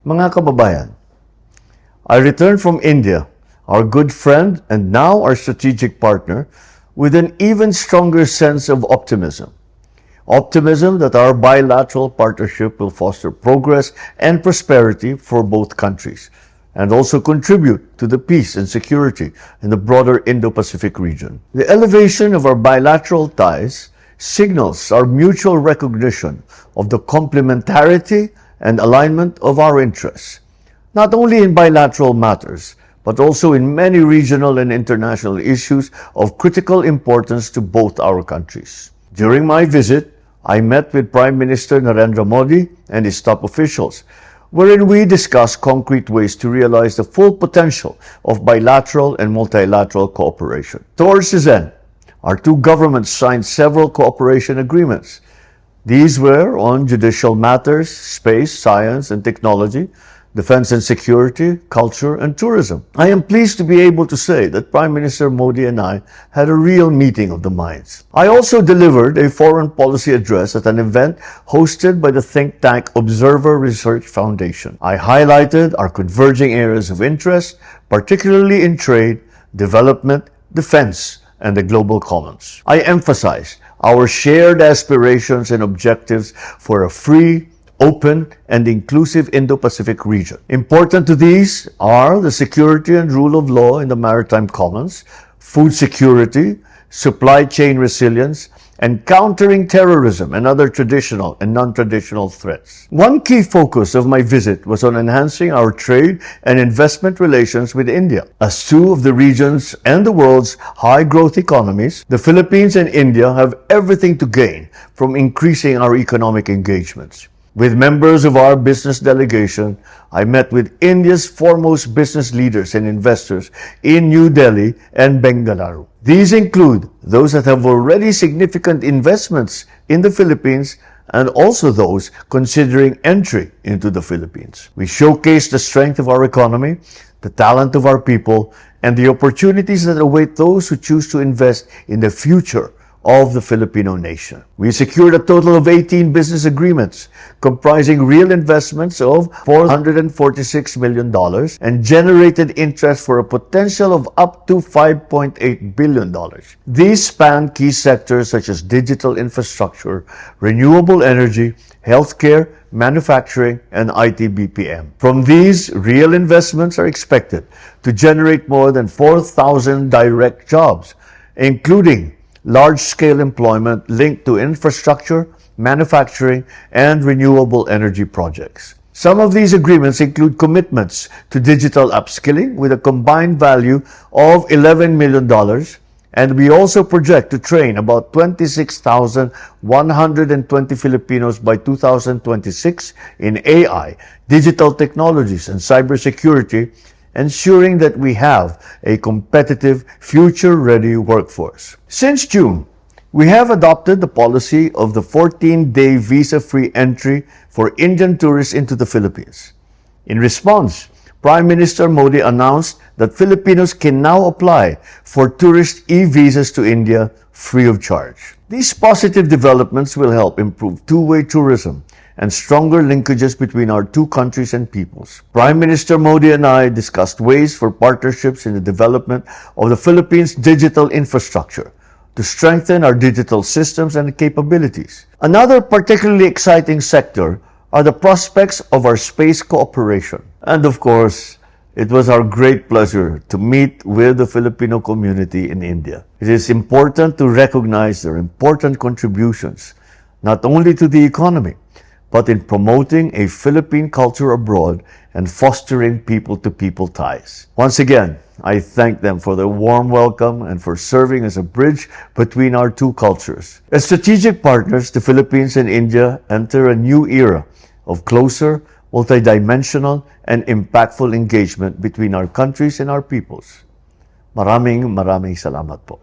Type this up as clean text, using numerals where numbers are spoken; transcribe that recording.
Mga kababayan, I returned from India, our good friend and now our strategic partner, with an even stronger sense of optimism. Optimism that our bilateral partnership will foster progress and prosperity for both countries, and also contribute to the peace and security in the broader Indo-Pacific region. The elevation of our bilateral ties signals our mutual recognition of the complementarity and alignment of our interests, not only in bilateral matters, but also in many regional and international issues of critical importance to both our countries. During my visit, I met with Prime Minister Narendra Modi and his top officials, wherein we discussed concrete ways to realize the full potential of bilateral and multilateral cooperation. Towards this end, our two governments signed several cooperation agreements. These were on judicial matters, space, science and technology, defense and security, culture and tourism. I am pleased to be able to say that Prime Minister Modi and I had a real meeting of the minds. I also delivered a foreign policy address at an event hosted by the think tank Observer Research Foundation. I highlighted our converging areas of interest, particularly in trade, development, defense, and the global commons. I emphasized our shared aspirations and objectives for a free, open, and inclusive Indo-Pacific region. Important to these are the security and rule of law in the maritime commons, food security, supply chain resilience, and countering terrorism and other traditional and non-traditional threats. One key focus of my visit was on enhancing our trade and investment relations with India. As two of the region's and the world's high-growth economies, the Philippines and India have everything to gain from increasing our economic engagements. With members of our business delegation, I met with India's foremost business leaders and investors in New Delhi and Bengaluru. These include those that have already significant investments in the Philippines and also those considering entry into the Philippines. We showcased the strength of our economy, the talent of our people, and the opportunities that await those who choose to invest in the future of the Filipino nation. We secured a total of 18 business agreements comprising real investments of $446 million and generated interest for a potential of up to $5.8 billion. These span key sectors such as digital infrastructure, renewable energy, healthcare, manufacturing, and IT BPM. From these, real investments are expected to generate more than 4,000 direct jobs, including large-scale employment linked to infrastructure, manufacturing, and renewable energy projects. Some of these agreements include commitments to digital upskilling with a combined value of $11 million, and we also project to train about 26,120 Filipinos by 2026 in AI, digital technologies, and cybersecurity, ensuring that we have a competitive, future-ready workforce. Since June, we have adopted the policy of the 14-day visa-free entry for Indian tourists into the Philippines. In response, Prime Minister Modi announced that Filipinos can now apply for tourist e-visas to India free of charge. These positive developments will help improve two-way tourism and stronger linkages between our two countries and peoples. Prime Minister Modi and I discussed ways for partnerships in the development of the Philippines' digital infrastructure to strengthen our digital systems and capabilities. Another particularly exciting sector are the prospects of our space cooperation. And of course, it was our great pleasure to meet with the Filipino community in India. It is important to recognize their important contributions, not only to the economy, but in promoting a Philippine culture abroad and fostering people-to-people ties. Once again, I thank them for their warm welcome and for serving as a bridge between our two cultures. As strategic partners, the Philippines and India enter a new era of closer, multidimensional, and impactful engagement between our countries and our peoples. Maraming salamat po.